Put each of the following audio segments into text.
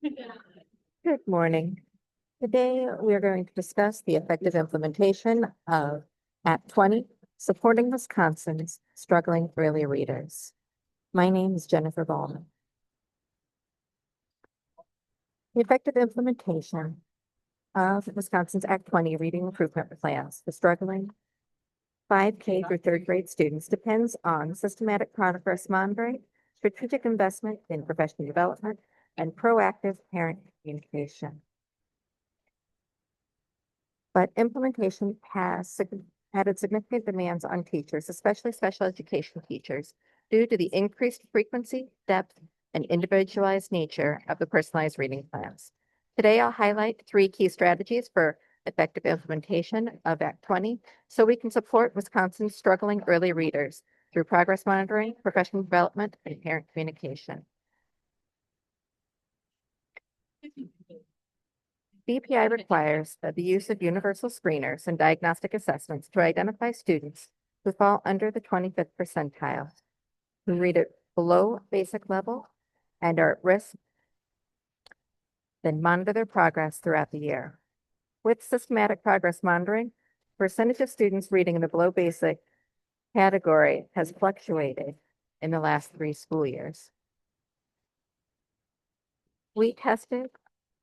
Good morning. Today, we are going to discuss the effective implementation of Act 20, supporting Wisconsin's struggling early readers. My name is Jennifer Ballmann. The effective implementation of Wisconsin's Act 20 reading improvement plans for struggling 5K through third grade students depends on systematic progress monitoring, strategic investment in professional development, and proactive parent communication. But implementation has added significant demands on teachers, especially special education teachers, due to the increased frequency, depth, and individualized nature of the personalized reading plans. Today, I'll highlight 3 key strategies for effective implementation of Act 20 so we can support Wisconsin's struggling early readers through progress monitoring, professional development, and parent communication. BPI requires the use of universal screeners and diagnostic assessments to identify students who fall under the 25th percentile, who read at below basic level and are at risk, then monitor their progress throughout the year. With systematic progress monitoring, percentage of students reading in the below basic category has fluctuated in the last 3 school years. We tested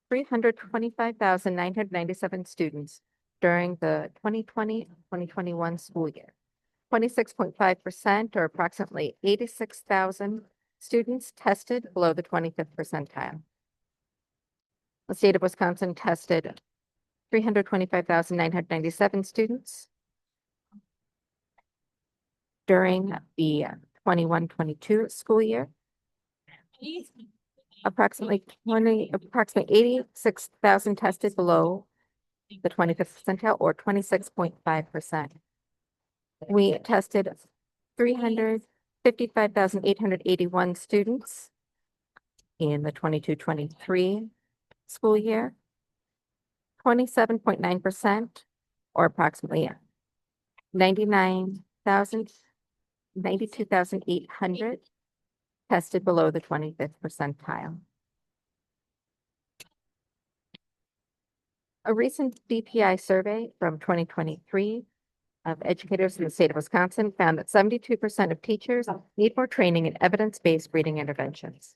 325,997 students during the 2020-2021 school year. 26.5%, or approximately 86,000 students, tested below the 25th percentile. The state of Wisconsin tested 325,997 students during the 21-22 school year. Approximately 86,000 tested below the 25th percentile, or 26.5%. We tested 355,881 students in the 22-23 school year. 27.9%, or approximately 92,800 tested below the 25th percentile. A recent BPI survey from 2023 of educators in the state of Wisconsin found that 72% of teachers need more training in evidence-based reading interventions.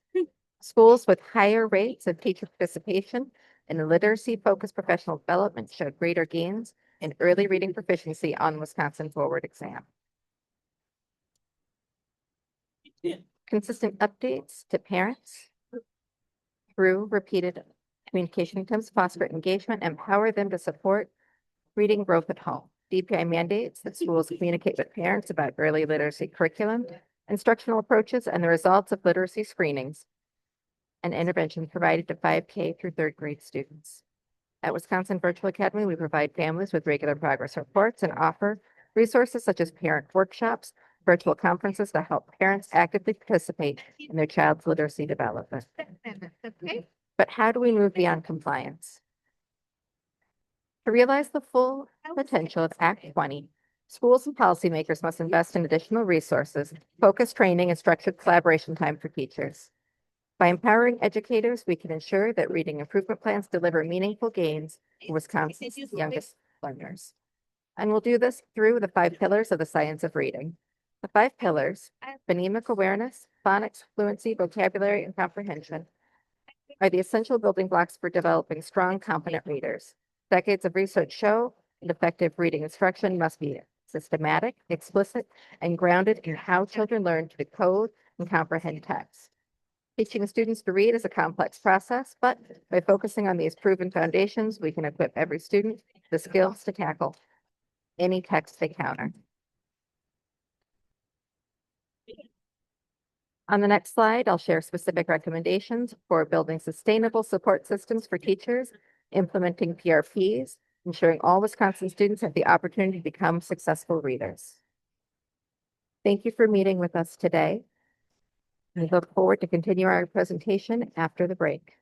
Schools with higher rates of teacher participation in literacy-focused professional development showed greater gains in early reading proficiency on the Wisconsin Forward exam. Consistent updates to parents through repeated communication attempts foster engagement and empower them to support reading growth at home. DPI mandates that schools communicate with parents about early literacy curriculum, instructional approaches, and the results of literacy screenings and interventions provided to 5K through third grade students. At Wisconsin Virtual Academy, we provide families with regular progress reports and offer resources such as parent workshops, virtual conferences to help parents actively participate in their child's literacy development. But how do we move beyond compliance? To realize the full potential of Act 20, schools and policymakers must invest in additional resources, focused training, and structured collaboration time for teachers. By empowering educators, we can ensure that reading improvement plans deliver meaningful gains for Wisconsin's youngest learners. And we'll do this through the 5 pillars of the science of reading. The 5 pillars, phonemic awareness, phonics, fluency, vocabulary, and comprehension, are the essential building blocks for developing strong, competent readers. Decades of research show that effective reading instruction must be systematic, explicit, and grounded in how children learn to decode and comprehend text. Teaching students to read is a complex process, but by focusing on these proven foundations, we can equip every student with the skills to tackle any text they encounter. On the next slide, I'll share specific recommendations for building sustainable support systems for teachers, implementing PRPs, ensuring all Wisconsin students have the opportunity to become successful readers. Thank you for meeting with us today. We look forward to continue our presentation after the break.